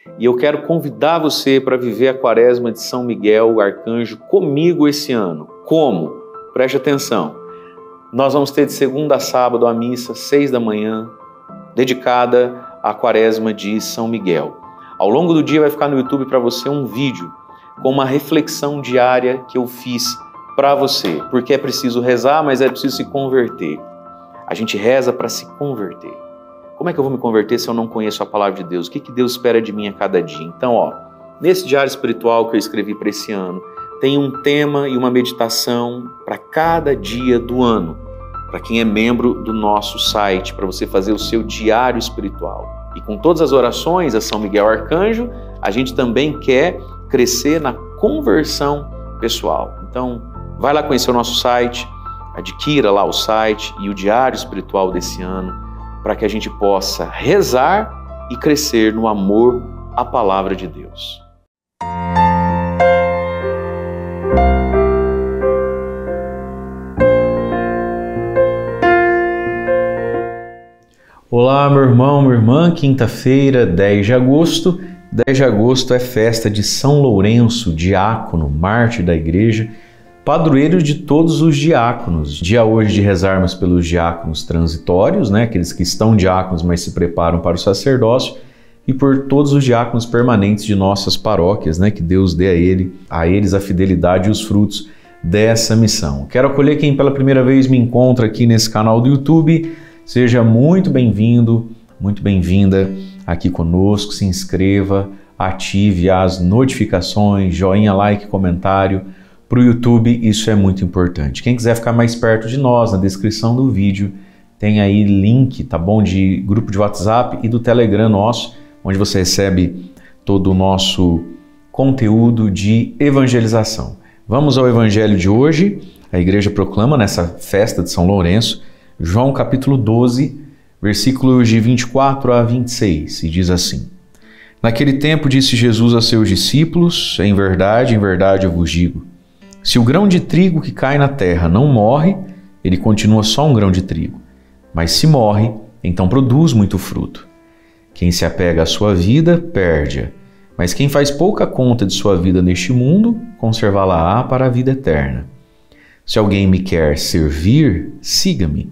E eu quero convidar você para viver a Quaresma de São Miguel Arcanjo comigo esse ano. Como? Preste atenção. Nós vamos ter de segunda a sábado a missa, 6 da manhã, dedicada à Quaresma de São Miguel. Ao longo do dia vai ficar no YouTube para você um vídeo com uma reflexão diária que eu fiz para você, porque é preciso rezar, mas é preciso se converter. A gente reza para se converter. Como é que eu vou me converter se eu não conheço a palavra de Deus? O que Deus espera de mim a cada dia? Então, nesse diário espiritual que eu escrevi para esse ano, tem um tema e uma meditação para cada dia do ano, para quem é membro do nosso site, para você fazer o seu diário espiritual. E com todas as orações a São Miguel Arcanjo, a gente também quer crescer na conversão pessoal. Então, vai lá conhecer o nosso site, adquira lá o site e o diário espiritual desse ano, para que a gente possa rezar e crescer no amor à palavra de Deus. Olá, meu irmão, minha irmã, quinta-feira, 10 de agosto. 10 de agosto é festa de São Lourenço, diácono, mártir da igreja, padroeiro de todos os diáconos. Dia hoje de rezarmos pelos diáconos transitórios, né? Aqueles que estão diáconos, mas se preparam para o sacerdócio, e por todos os diáconos permanentes de nossas paróquias, né? Que Deus dê a eles a fidelidade e os frutos dessa missão. Quero acolher quem pela primeira vez me encontra aqui nesse canal do YouTube. Seja muito bem-vindo, muito bem-vinda aqui conosco. Se inscreva, ative as notificações, joinha, like, comentário. Para o YouTube, isso é muito importante. Quem quiser ficar mais perto de nós, na descrição do vídeo, tem aí link, tá bom, de grupo de WhatsApp e do Telegram nosso, onde você recebe todo o nosso conteúdo de evangelização. Vamos ao evangelho de hoje. A igreja proclama nessa festa de São Lourenço, João capítulo 12, versículos de 24 a 26, e diz assim: Naquele tempo disse Jesus a seus discípulos, em verdade eu vos digo, se o grão de trigo que cai na terra não morre, ele continua só um grão de trigo. Mas se morre, então produz muito fruto. Quem se apega à sua vida, perde-a. Mas quem faz pouca conta de sua vida neste mundo, conservá-la-á para a vida eterna. Se alguém me quer servir, siga-me.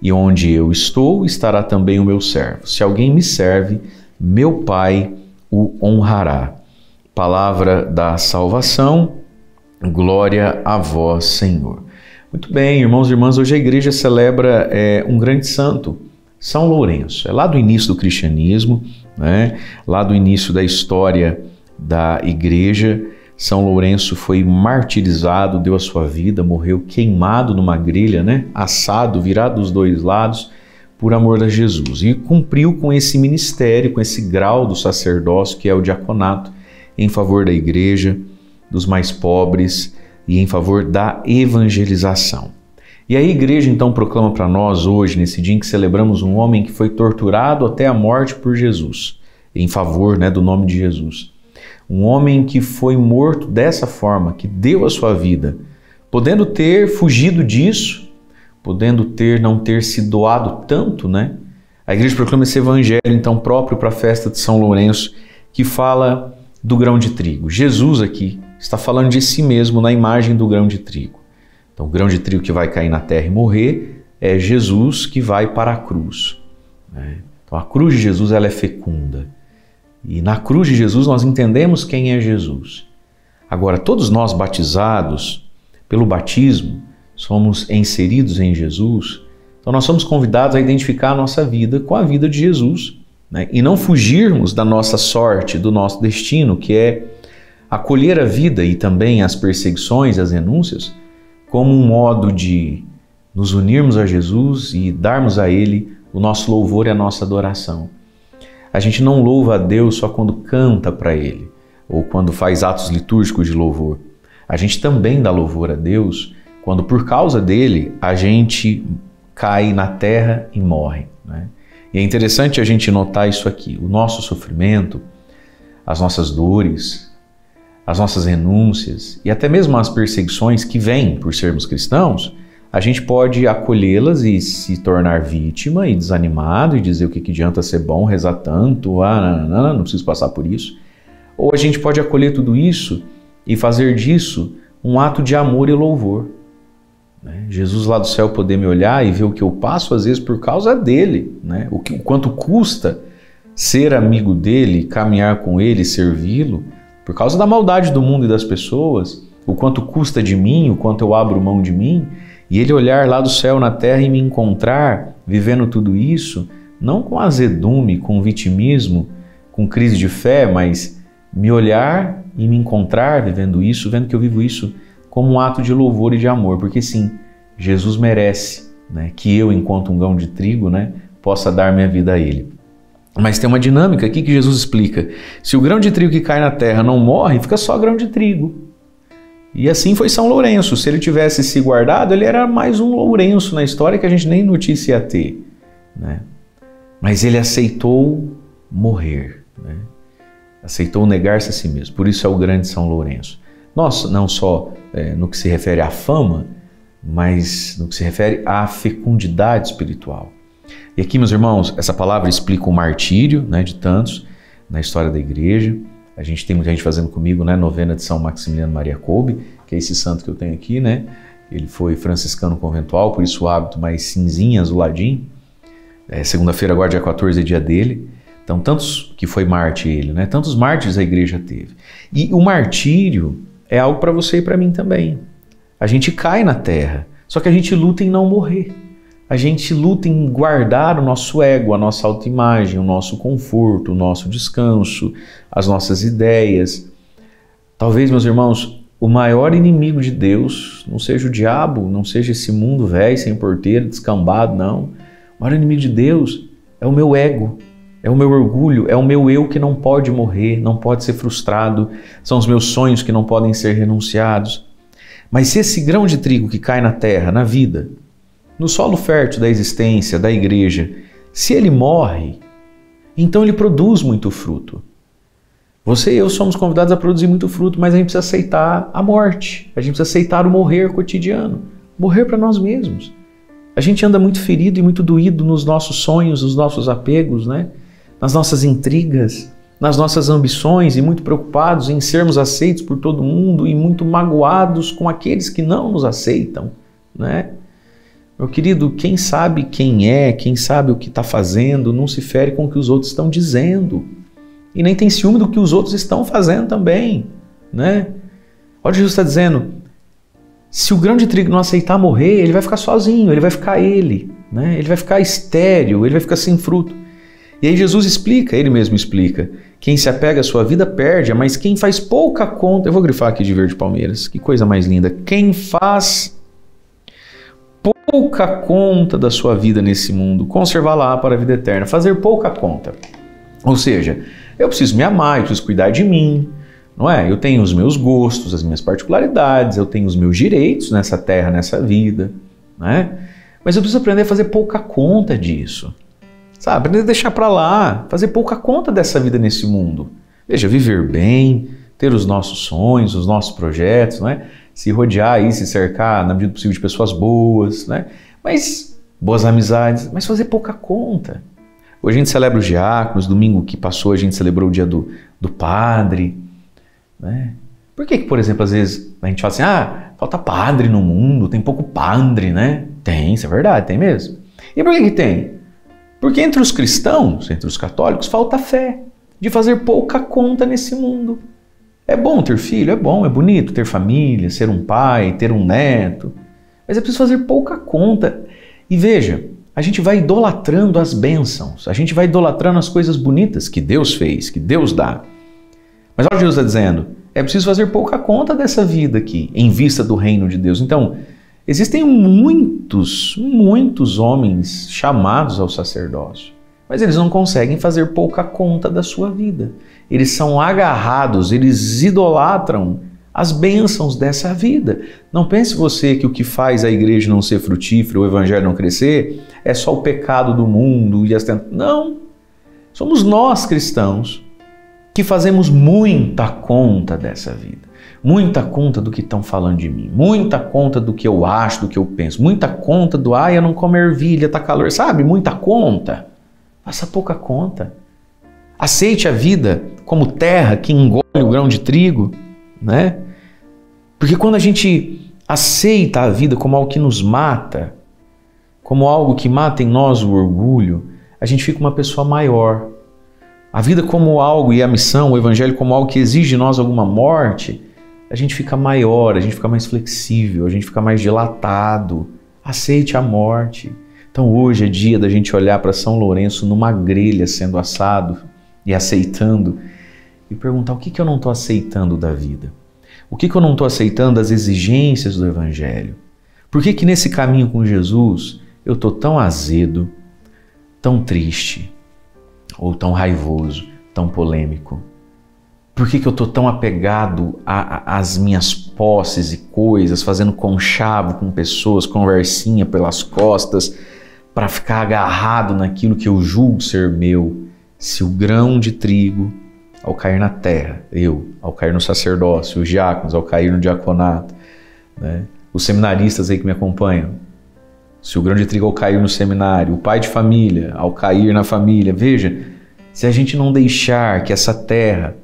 E onde eu estou, estará também o meu servo. Se alguém me serve, meu Pai o honrará. Palavra da salvação. Glória a vós, Senhor. Muito bem, irmãos e irmãs, hoje a igreja celebra um grande santo, São Lourenço. É lá do início do cristianismo, né? Lá do início da história da igreja. São Lourenço foi martirizado, deu a sua vida, morreu queimado numa grelha, né? Assado, virado dos dois lados, por amor a Jesus. E cumpriu com esse ministério, com esse grau do sacerdócio, que é o diaconato, em favor da igreja, dos mais pobres e em favor da evangelização. E a igreja então proclama para nós hoje, nesse dia em que celebramos um homem que foi torturado até a morte por Jesus, em favor, né, do nome de Jesus. Um homem que foi morto dessa forma, que deu a sua vida, podendo ter fugido disso, podendo não ter se doado tanto, né? A igreja proclama esse evangelho então próprio para a festa de São Lourenço, que fala do grão de trigo. Jesus aqui está falando de si mesmo na imagem do grão de trigo. Então, o grão de trigo que vai cair na terra e morrer é Jesus que vai para a cruz, né? Então, a cruz de Jesus ela é fecunda. E na cruz de Jesus nós entendemos quem é Jesus. Agora, todos nós batizados, pelo batismo, somos inseridos em Jesus. Então, nós somos convidados a identificar a nossa vida com a vida de Jesus, né? E não fugirmos da nossa sorte, do nosso destino, que é acolher a vida e também as perseguições, as renúncias, como um modo de nos unirmos a Jesus e darmos a Ele o nosso louvor e a nossa adoração. A gente não louva a Deus só quando canta para Ele ou quando faz atos litúrgicos de louvor. A gente também dá louvor a Deus quando, por causa dele, a gente cai na terra e morre, né? E é interessante a gente notar isso aqui. O nosso sofrimento, as nossas dores, as nossas renúncias e até mesmo as perseguições que vêm por sermos cristãos, a gente pode acolhê-las e se tornar vítima e desanimado e dizer o que adianta ser bom, rezar tanto, não preciso passar por isso. Ou a gente pode acolher tudo isso e fazer disso um ato de amor e louvor. Jesus lá do céu poder me olhar e ver o que eu passo às vezes por causa dele, né? O quanto custa ser amigo dele, caminhar com ele, servi-lo, por causa da maldade do mundo e das pessoas, o quanto custa de mim, o quanto eu abro mão de mim, e ele olhar lá do céu na terra e me encontrar vivendo tudo isso, não com azedume, com vitimismo, com crise de fé, mas me olhar e me encontrar vivendo isso, vendo que eu vivo isso como um ato de louvor e de amor, porque sim, Jesus merece, né, que eu, enquanto um grão de trigo, né, possa dar minha vida a ele. Mas tem uma dinâmica aqui que Jesus explica. Se o grão de trigo que cai na terra não morre, fica só grão de trigo. E assim foi São Lourenço. Se ele tivesse se guardado, ele era mais um Lourenço na história que a gente nem notícia ia ter, né? Mas ele aceitou morrer, né? Aceitou negar-se a si mesmo. Por isso é o grande São Lourenço. Nós, não só no que se refere à fama, mas no que se refere à fecundidade espiritual. E aqui, meus irmãos, essa palavra explica o martírio, né, de tantos na história da igreja. A gente tem muita gente fazendo comigo, né, novena de São Maximiliano Maria Kolbe, que é esse santo que eu tenho aqui, né? Ele foi franciscano conventual, por isso o hábito mais cinzinho, azuladinho. Segunda-feira, agora dia 14 é dia dele. Então, tantos que foi mártir ele, né? Tantos mártires a igreja teve. E o martírio é algo para você e para mim também. A gente cai na terra, só que a gente luta em não morrer. A gente luta em guardar o nosso ego, a nossa autoimagem, o nosso conforto, o nosso descanso, as nossas ideias. Talvez, meus irmãos, o maior inimigo de Deus não seja o diabo, não seja esse mundo velho, sem porteiro, descambado, não. O maior inimigo de Deus é o meu ego, é o meu orgulho, é o meu eu que não pode morrer, não pode ser frustrado, são os meus sonhos que não podem ser renunciados. Mas se esse grão de trigo que cai na terra, na vida, no solo fértil da existência, da igreja, se ele morre, então ele produz muito fruto. Você e eu somos convidados a produzir muito fruto, mas a gente precisa aceitar a morte, a gente precisa aceitar o morrer cotidiano, morrer para nós mesmos. A gente anda muito ferido e muito doído nos nossos sonhos, nos nossos apegos, né? Nas nossas intrigas, nas nossas ambições e muito preocupados em sermos aceitos por todo mundo e muito magoados com aqueles que não nos aceitam, né? Meu querido, quem sabe quem é, quem sabe o que está fazendo, não se fere com o que os outros estão dizendo. E nem tem ciúme do que os outros estão fazendo também, né? Olha o que Jesus está dizendo. Se o grão de trigo não aceitar morrer, ele vai ficar sozinho, ele vai ficar ele, né? Ele vai ficar estéril, ele vai ficar sem fruto. E aí Jesus explica, ele mesmo explica, quem se apega à sua vida perde, mas quem faz pouca conta... Eu vou grifar aqui de verde Palmeiras, que coisa mais linda. Quem faz pouca conta da sua vida nesse mundo, conservá-la para a vida eterna, fazer pouca conta. Ou seja, eu preciso me amar, eu preciso cuidar de mim, não é? Eu tenho os meus gostos, as minhas particularidades, eu tenho os meus direitos nessa terra, nessa vida, né? Mas eu preciso aprender a fazer pouca conta disso, sabe? Aprender a deixar para lá, fazer pouca conta dessa vida nesse mundo. Veja, viver bem, ter os nossos sonhos, os nossos projetos, não é? Se rodear e se cercar, na medida do possível, de pessoas boas, né? Mas boas amizades, mas fazer pouca conta. Hoje a gente celebra os diáconos, domingo que passou a gente celebrou o dia do padre, né? Por que, por exemplo, às vezes a gente fala assim, falta padre no mundo, tem pouco padre, né? Tem, isso é verdade, tem mesmo. E por que tem? Porque entre os cristãos, entre os católicos, falta fé de fazer pouca conta nesse mundo. É bom ter filho, é bom, é bonito ter família, ser um pai, ter um neto, mas é preciso fazer pouca conta. E veja, a gente vai idolatrando as bênçãos, a gente vai idolatrando as coisas bonitas que Deus fez, que Deus dá. Mas olha o que Deus está dizendo, é preciso fazer pouca conta dessa vida aqui, em vista do reino de Deus. Então, existem muitos homens chamados ao sacerdócio, mas eles não conseguem fazer pouca conta da sua vida. Eles são agarrados, eles idolatram as bênçãos dessa vida. Não pense você que o que faz a igreja não ser frutífera, o evangelho não crescer, é só o pecado do mundo e as tentações. Não! Somos nós cristãos que fazemos muita conta dessa vida, muita conta do que estão falando de mim, muita conta do que eu acho, do que eu penso, muita conta do eu não como ervilha, tá calor, sabe? Muita conta. Faça pouca conta. Aceite a vida como terra que engole o grão de trigo, né? Porque quando a gente aceita a vida como algo que nos mata, como algo que mata em nós o orgulho, a gente fica uma pessoa maior. A vida como algo e a missão, o evangelho como algo que exige de nós alguma morte, a gente fica maior, a gente fica mais flexível, a gente fica mais dilatado. Aceite a morte. Então hoje é dia da gente olhar para São Lourenço numa grelha sendo assado e aceitando e perguntar o que eu não estou aceitando da vida? O que eu não estou aceitando das exigências do evangelho? Por que nesse caminho com Jesus eu estou tão azedo, tão triste, ou tão raivoso, tão polêmico? Por que eu estou tão apegado às minhas posses e coisas, fazendo conchavo com pessoas, conversinha pelas costas, para ficar agarrado naquilo que eu julgo ser meu? Se o grão de trigo, ao cair na terra, ao cair no sacerdócio, os diáconos, ao cair no diaconato, né? Os seminaristas aí que me acompanham, se o grão de trigo ao cair no seminário, o pai de família ao cair na família, veja, se a gente não deixar que essa terra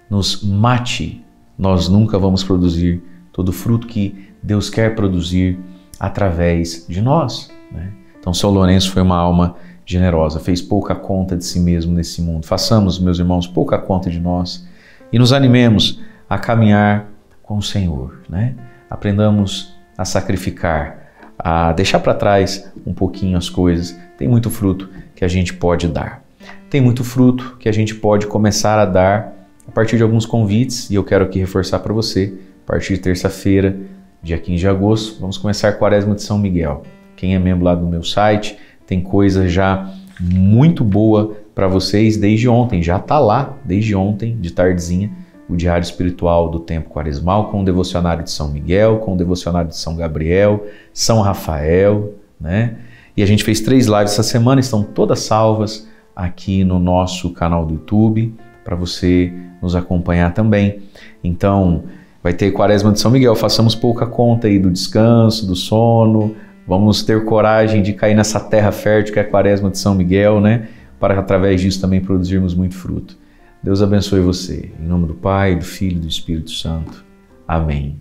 nos mate, nós nunca vamos produzir todo o fruto que Deus quer produzir através de nós, né? Então São Lourenço foi uma alma generosa, fez pouca conta de si mesmo nesse mundo. Façamos, meus irmãos, pouca conta de nós e nos animemos a caminhar com o Senhor, né? Aprendamos a sacrificar, a deixar para trás um pouquinho as coisas. Tem muito fruto que a gente pode dar. Tem muito fruto que a gente pode começar a dar a partir de alguns convites, e eu quero aqui reforçar para você, a partir de terça-feira, dia 15 de agosto, vamos começar a Quaresma de São Miguel. Quem é membro lá do meu site, tem coisa já muito boa para vocês desde ontem, já está lá desde ontem, de tardezinha, o Diário Espiritual do Tempo Quaresmal, com o Devocionário de São Miguel, com o Devocionário de São Gabriel, São Rafael, né? E a gente fez 3 lives essa semana, estão todas salvas aqui no nosso canal do YouTube, para você nos acompanhar também. Então, vai ter Quaresma de São Miguel, façamos pouca conta aí do descanso, do sono, vamos ter coragem de cair nessa terra fértil que é a Quaresma de São Miguel, né? Para através disso também produzirmos muito fruto. Deus abençoe você. Em nome do Pai, do Filho e do Espírito Santo. Amém.